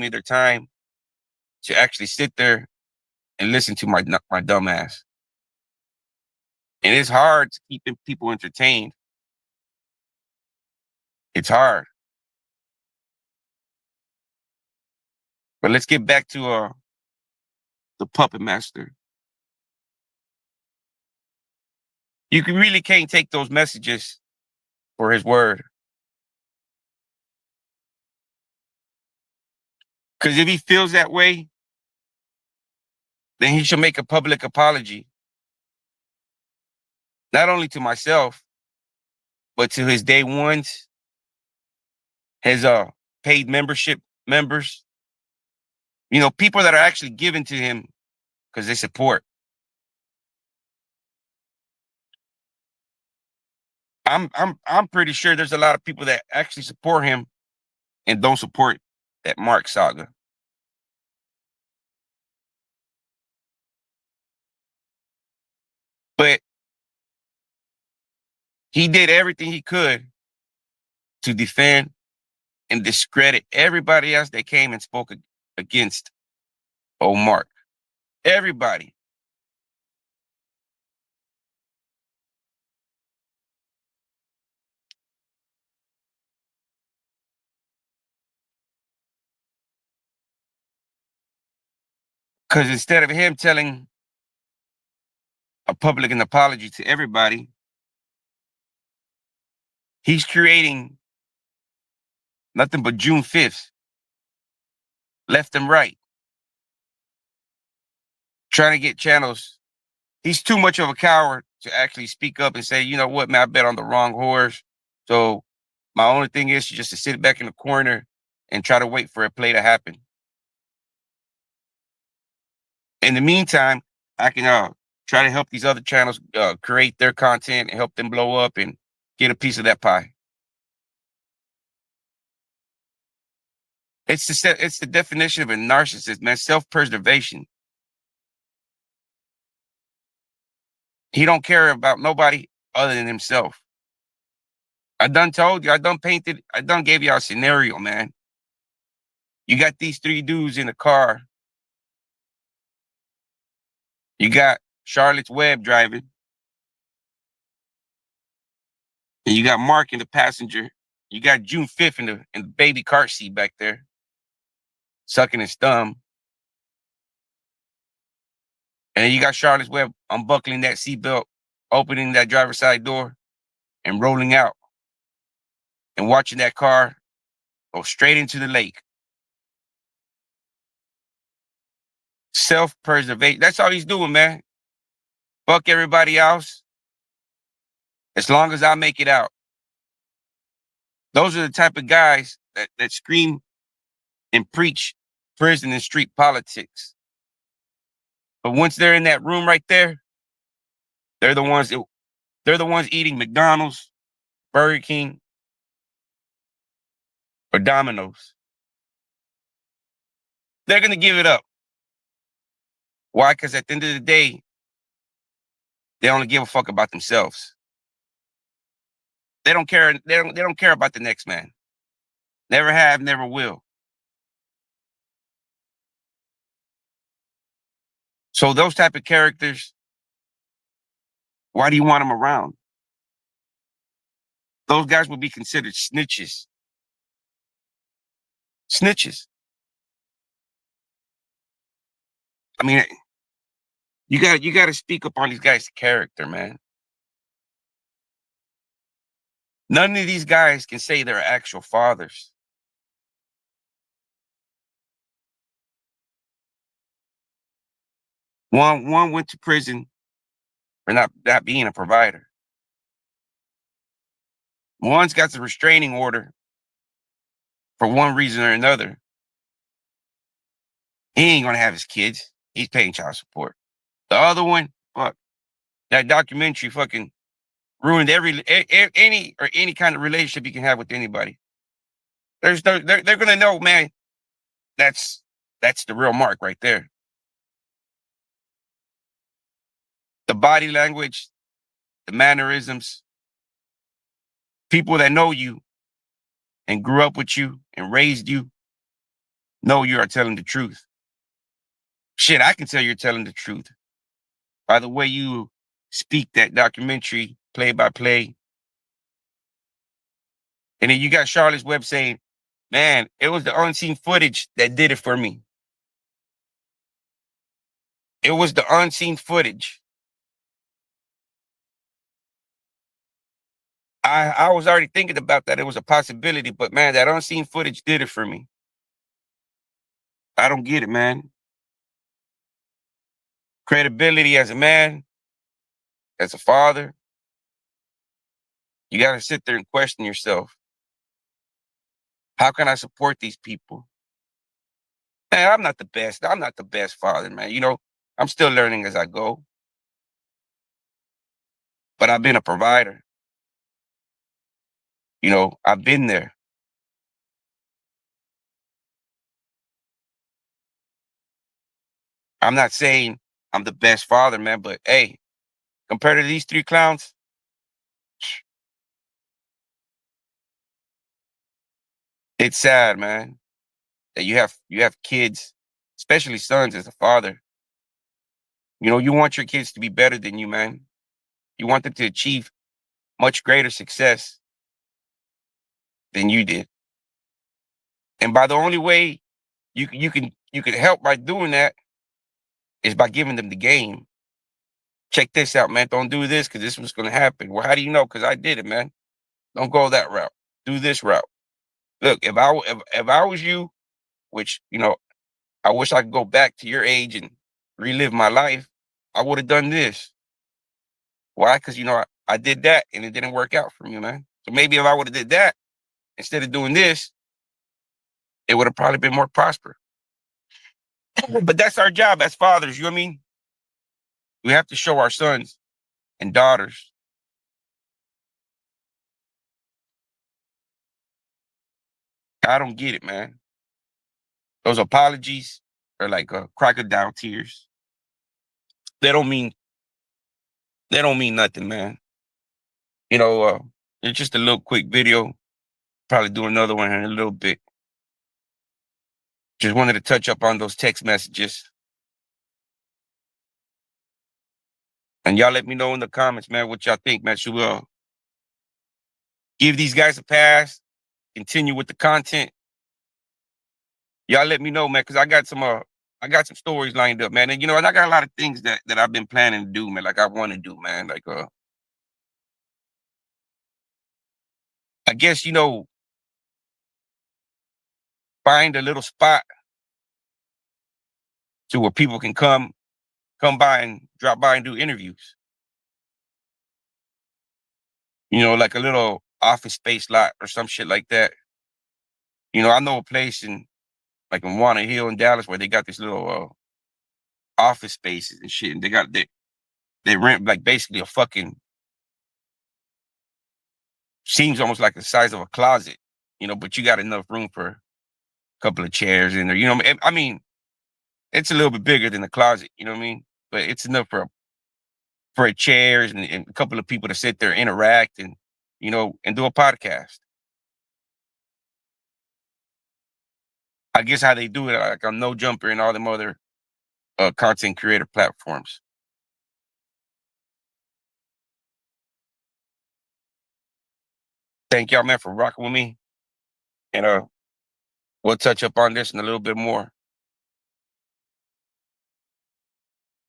me their time to actually sit there and listen to my dumb ass. And it's hard to keep people entertained. It's hard. But let's get back to the puppet master. Really can't take those messages for his word. Because if he feels that way, then he should make a public apology. Not only to myself, but to his day ones, his paid membership members, people that are actually given to him because they support. I'm pretty sure there's a lot of people that actually support him and don't support that Mark saga. But he did everything he could to defend and discredit everybody else that came and spoke against old Mark. Everybody. Because instead of him telling a public an apology to everybody, he's creating nothing but June 5th, left and right, trying to get channels. He's too much of a coward to actually speak up and say, you know what, man, I bet on the wrong horse. So my only thing is just to sit back in the corner and try to wait for a play to happen. In the meantime, I can try to help these other channels create their content and help them blow up and get a piece of that pie. It's the definition of a narcissist, man. Self-preservation. He don't care about nobody other than himself. I done told you, I done gave y'all a scenario, man. You got these three dudes in the car. You got Charlotte's Web driving. And you got Mark in the passenger. You got June 5th in the baby cart seat back there, sucking his thumb. And then you got Charlotte's Web unbuckling that seatbelt, opening that driver's side door, and rolling out. And watching that car go straight into the lake. Self-preservation. That's all he's doing, man. Fuck everybody else. As long as I make it out. Those are the type of guys that scream and preach prison and street politics. But once they're in that room right there, they're the ones eating McDonald's, Burger King, or Domino's. They're gonna give it up. Why? Because at the end of the day, they only give a fuck about themselves. They don't care. They don't care about the next man. Never have, never will. So those type of characters, why do you want them around? Those guys would be considered snitches. Snitches. I mean, you got to speak up on these guys' character, man. None of these guys can say they're actual fathers. One went to prison for not being a provider. One's got the restraining order for one reason or another. He ain't gonna have his kids. He's paying child support. The other one, fuck, that documentary fucking ruined any kind of relationship you can have with anybody. They're gonna know, man. That's the real Mark right there. The body language, the mannerisms, people that know you and grew up with you and raised you, know you are telling the truth. Shit, I can tell you're telling the truth by the way you speak that documentary play by play. And then you got Charlotte's Web saying, man, it was the unseen footage that did it for me. It was the unseen footage. I was already thinking about that. It was a possibility, but man, that unseen footage did it for me. I don't get it, man. Credibility as a man, as a father, you got to sit there and question yourself. How can I support these people? Man, I'm not the best. I'm not the best father, man. I'm still learning as I go, but I've been a provider. I've been there. I'm not saying I'm the best father, man, but hey, compared to these three clowns, it's sad, man, that you have kids, especially sons as a father. You want your kids to be better than you, man. You want them to achieve much greater success than you did. And by the only way you can help by doing that is by giving them the game. Check this out, man. Don't do this because this was going to happen. Well, how do you know? Because I did it, man. Don't go that route. Do this route. Look, if I was you, which I wish I could go back to your age and relive my life, I would have done this. Why? Because I did that and it didn't work out for me, man. So maybe if I would have did that instead of doing this, it would have probably been more prosperous. But that's our job as fathers. You know what I mean? We have to show our sons and daughters. I don't get it, man. Those apologies are like crocodile tears. They don't mean they don't mean nothing, man. You know, uh, it's just a little quick video. Probably do another one in a little bit. Just wanted to touch up on those text messages. And y'all let me know in the comments, man, what y'all think, man. Should we give these guys a pass? Continue with the content? Y'all let me know, man, because I got some stories lined up, man. And I got a lot of things that I've been planning to do, man. Like I want to do, man. Like I guess, find a little spot to where people can come by and drop by and do interviews. Like a little office space lot or some shit like that. I know a place in Wanna Hill in Dallas where they got this little office spaces and shit, and they rent like basically a fucking seems almost like the size of a closet, but you got enough room for a couple of chairs in there. I mean, it's a little bit bigger than a closet. You know what I mean? But it's enough for chairs and a couple of people to sit there, interact, and do a podcast. I guess how they do it, like on No Jumper and all them other content creator platforms. Thank y'all, man, for rocking with me. And we'll touch up on this and a little bit more.